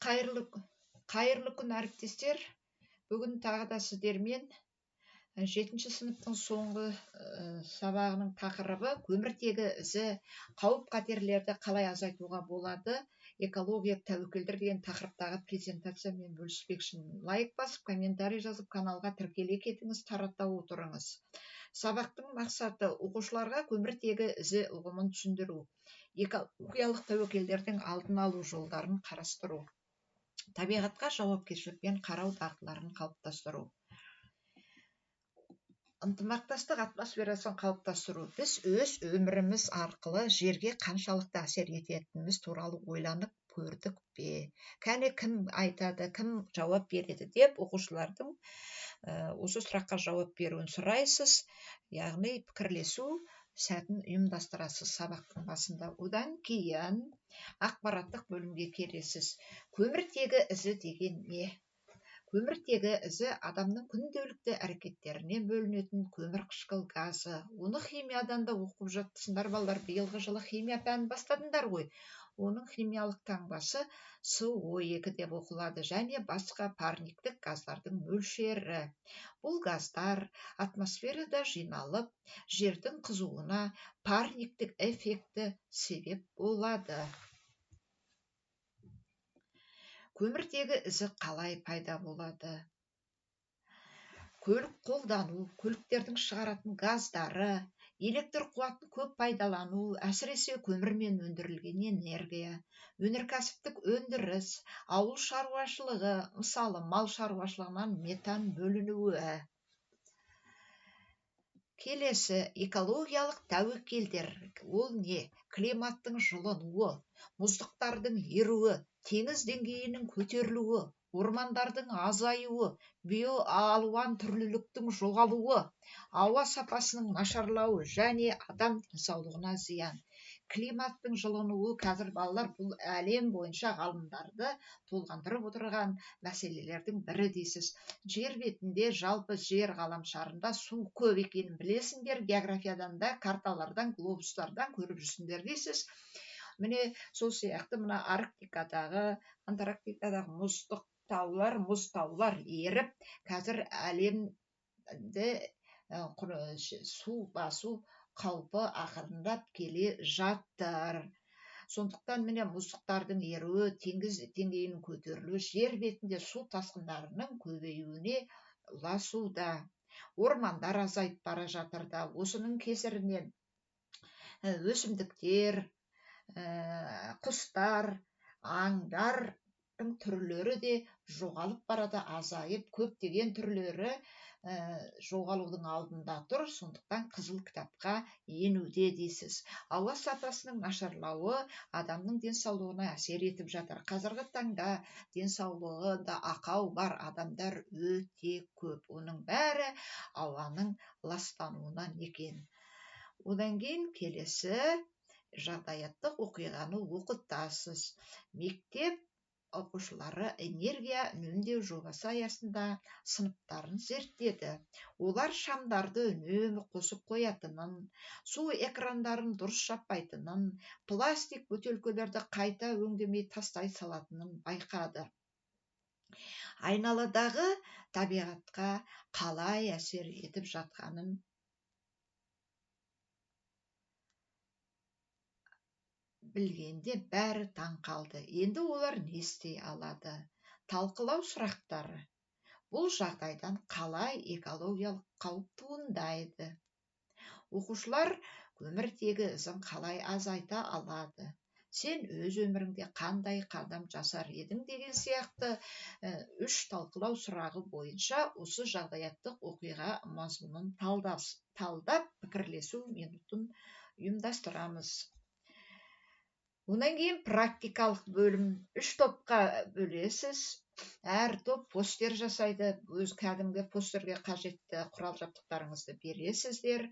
Қайырлы, қайырлы күн әріптестер. Бүгін тағы да сіздермен 7-ші сыныптың соңғы сабағының тақырыбы көміртегі ізі, қауіп-қатерлерді қалай азайтуға болады, экология тәуекелдер деген тақырыптағы презентациямен бөліспекшімін. Лайк басып, комментарий жазып, каналға тіркеле кетіңіз, тарата отырыңыз. Сабақтың мақсаты оқушыларға көміртегі ізі ұғымын түсіндіру, экологиялық тәуекелдердің алдын алу жолдарын қарастыру, табиғатқа жауапкершілікпен қарау дағдыларын қалыптастыру, ынтымақтастық атмосферасын қалыптастыру. Біз өз өміріміз арқылы жерге қаншалықты әсер ететініміз туралы ойланып көрдік пе? Кәне, кім айтады, кім жауап береді деп оқушылардың осы сұраққа жауап беруін сұрайсыз, яғни пікірлесу сәтін ұйымдастырасыз сабақтың басында. Одан кейін ақпараттық бөлімге келесіз. Көміртегі ізі деген не? Көміртегі ізі адамның күнделікті әрекеттерінен бөлінетін көмірқышқыл газы. Оны химиядан да оқып жатсыңдар балалар, биылғы жылы химия пәнін бастадыңдар ғой. Оның химиялық таңбасы СО2 деп оқылады, және басқа парниктік газдардың мөлшері. Бұл газдар атмосферада жиналып, жердің қызуына парниктік эффекті себеп болады. Көміртегі ізі қалай пайда болады? Көлік қолдану, көліктердің шығаратын газдары, электр қуатын көп пайдалану, әсіресе көмірмен өндірілген энергия, өнеркәсіптік өндіріс, ауыл шаруашылығы, мысалы мал шаруашылығынан метан бөлінуі. Келесі, экологиялық тәуекелдер. Ол не? Климаттың жылынуы, мұздықтардың еруі, теңіз деңгейінің көтерілуі, ормандардың азаюы, биоалуан түрліліктің жоғалуы, ауа сапасының нашарлауы және адам денсаулығына зиян. Климаттың жылынуы қазір балалар, бұл әлем бойынша ғалымдарды толғандырып отырған мәселелердің бірі дейсіз. Жер бетінде, жалпы жер ғаламшарында су көп екенін білесіңдер, географиядан да, карталардан, глобустардан көріп жүрсіңдер дейсіз. Міне сол сияқты мына Арктикадағы, Антарктикадағы мұз таулар еріп, қазір әлемді су басу қаупі ақырындап келе жатыр. Сондықтан міне мұздықтардың еруі, теңіз деңгейінің көтерілуі жер бетінде су тасқындарының көбеюіне ұласуда. Ормандар азайып бара жатыр да, осының кесірінен өсімдіктер, құстар, аңдардың түрлері де жоғалып барады, азайып, көптеген түрлері жоғалудың алдында тұр, сондықтан қызыл кітапқа енуде дейсіз. Ауа сапасының нашарлауы адамның денсаулығына әсер етіп жатыр. Қазіргі таңда денсаулығында ақау бар адамдар өте көп. Оның бәрі ауаның ластануынан екен. Одан кейін келесі жағдаяттық оқиғаны оқытасыз. Мектеп оқушылары энергия үнемдеу жобасы аясында сыныптарын зерттеді. Олар шамдарды үнемі қосып қоятынын, су экрандарын дұрыс жаппайтынын, пластик бөтелкелерді қайта өңдемей тастай салатынын байқады. Айналадағы табиғатқа қалай әсер етіп жатқанын білгенде бәрі таң қалды. Енді олар не істей алады? Талқылау сұрақтары. Бұл жағдайдан қалай экологиялық қауіп туындайды? Оқушылар көміртегі ізін қалай азайта алады? Сен өз өміріңде қандай қадам жасар едің деген сияқты 3 талқылау сұрағы бойынша осы жағдаяттық оқиға мазмұнын талдап пікірлесу минутын ұйымдастырамыз. Онан кейін практикалық бөлім 3 топқа бөлесіз. Әр топ постер жасайды. Өз кәдімгі постерге қажетті құрал жабдықтарыңызды бересіздер.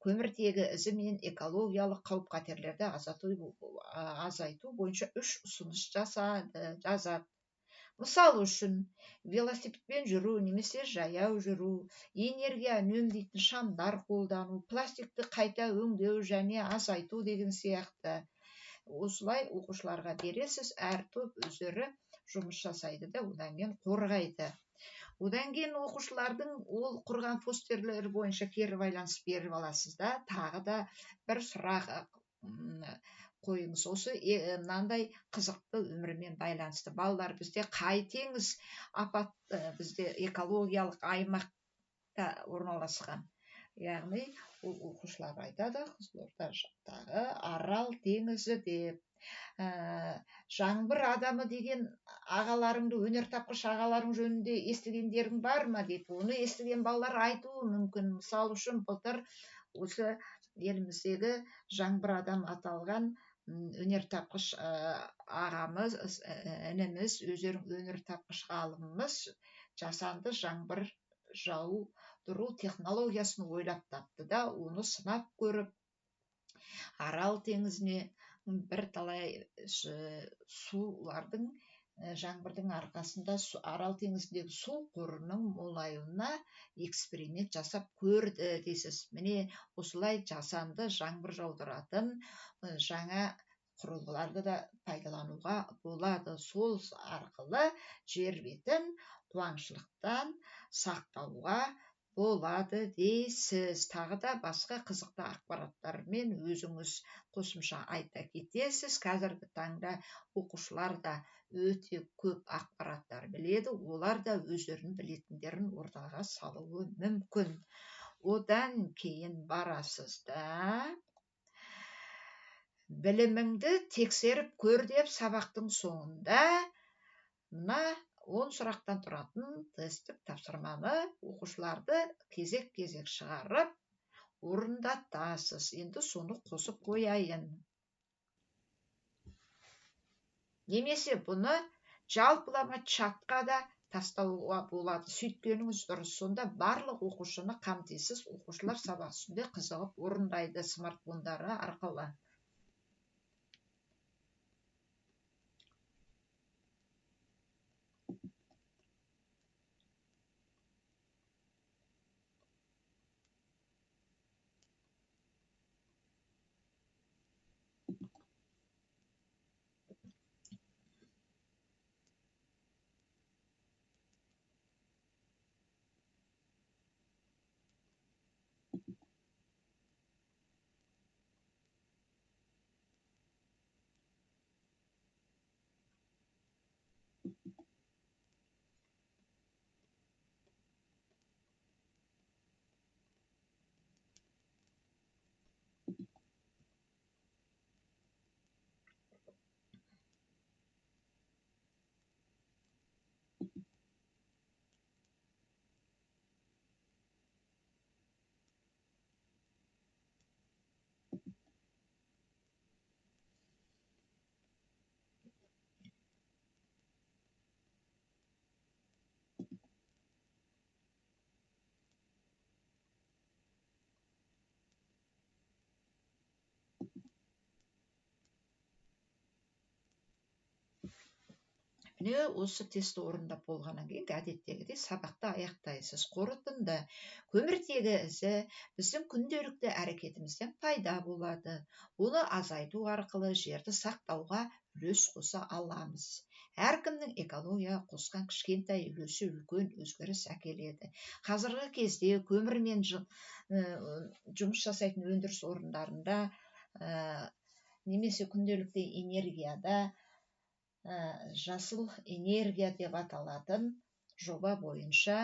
Көміртегі ізі мен экологиялық қауіп-қатерлерді азайту бойынша 3 ұсыныс жазады. Мысалы үшін, велосипедпен жүру немесе жаяу жүру, энергия үнемдейтін шамдар қолдану, пластикті қайта өңдеу және азайту деген сияқты. Осылай оқушыларға бересіз, әр топ өздері жұмыс жасайды да одан кейін қорғайды. Одан кейін оқушылардың ол құрған постерлері бойынша кері байланыс беріп аласыз да тағы да бір сұрақ қойыңыз. Осы мынандай қызықты өмірмен байланысты балалар, бізде қай теңіз апат бізде экологиялық аймақта орналасқан? Яғни ол оқушылар айтады Қызылорда жақтағы Арал теңізі деп. Жаңбыр адамы деген ағаларыңды, өнертапқыш ағаларың жөнінде естігендерің бар ма дейді. Оны естіген балалар айтуы мүмкін. Мысалы үшін былтыр осы еліміздегі жаңбыр адам аталған өнертапқыш ағамыз, ініміз, өздерің өнертапқыш ғалымымыз жасанды жаңбыр жаудыру технологиясын ойлап тапты да, оны сынап көріп Арал теңізіне бірталай сулардың жаңбырдың арқасында Арал теңізіндегі су қорының молаюына эксперимент жасап көрді дейсіз. Міне осылай жасанды жаңбыр жаудыратын жаңа құрылғыларды да пайдалануға болады. Сол арқылы жер бетін қуаңшылықтан сақтауға болады дейсіз. Тағы да басқа қызықты ақпараттармен өзіңіз қосымша айта кетесіз. Қазіргі таңда оқушылар да өте көп ақпараттар біледі. Олар да өздерінің білетіндерін ортаға салуы мүмкін. Одан кейін барасыз да біліміңді тексеріп көр деп сабақтың соңында мына 10 сұрақтан тұратын тесттік тапсырманы оқушыларды кезек-кезек шығарып орындатасыз. Енді соны қосып қояйын. Немесе бұны жалпылама чатқа да тастауға болады. Сөйткеніңіз дұрыс. Сонда барлық оқушыны қамтисыз. Оқушылар сабақ үстінде қызығып орындайды смартфондары арқылы. Міне осы тестті орындап болғаннан кейін әдеттегідей сабақты аяқтайсыз. Қорытынды. Көміртегі ізі біздің күнделікті әрекетімізден пайда болады. Оны азайту арқылы жерді сақтауға үлес қоса аламыз. Әркімнің экологияға қосқан кішкентай үлесі үлкен өзгеріс әкеледі. Қазіргі кезде көмірмен жұмыс жасайтын өндіріс орындарында немесе күнделікті энергияда жасыл энергия деп аталатын жоба бойынша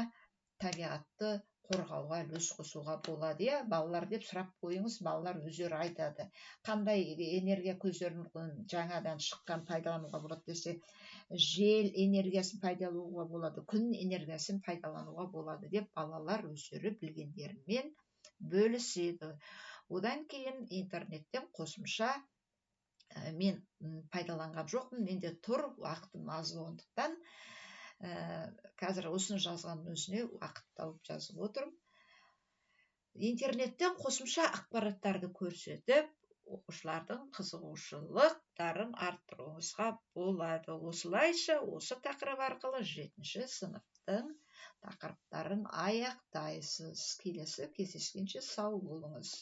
табиғатты қорғауға үлес қосуға болады. Балалар деп сұрап қойыңыз, балалар өздері айтады. Қандай энергия көздерін жаңадан шыққан пайдалануға болады десе, жел энергиясын пайдалануға болады, күн энергиясын пайдалануға болады деп балалар өздері білгендерімен бөліседі. Одан кейін интернеттен қосымша мен пайдаланған жоқпын, менде тұр, уақытым аз болғандықтан қазір осыны жазғанның өзіне уақыт тауып жазып отырмын. Интернеттен қосымша ақпараттарды көрсетіп, оқушылардың қызығушылықтарын арттыруыңызға болады. Осылайша осы тақырып арқылы 7-ші сыныптың тақырыптарын аяқтайсыз. Келесі кездескенше сау болыңыз.